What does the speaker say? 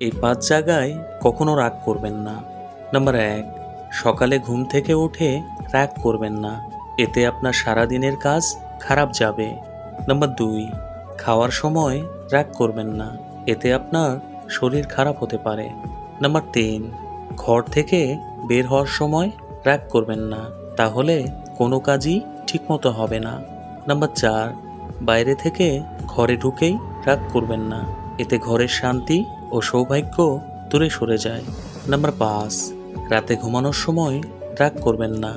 এই 5 জায়গায় কখনো রাগ করবেন না। নাম্বার 1, সকালে ঘুম থেকে উঠে রাগ করবেন না, এতে আপনার সারাদিনের কাজ খারাপ যাবে। নাম্বার 2, খাওয়ার সময় রাগ করবেন না, এতে আপনার শরীর খারাপ হতে পারে। নাম্বার 3, ঘর থেকে বের হওয়ার সময় রাগ করবেন না, তাহলে কোনো কাজই ঠিকমতো হবে না। নাম্বার 4, বাইরে থেকে ঘরে ঢুকেই রাগ করবেন না, এতে ঘরের শান্তি ও সৌভাগ্য দূরে সরে যায়। নাম্বার 5, রাতে ঘুমানোর সময় রাগ করবেন না,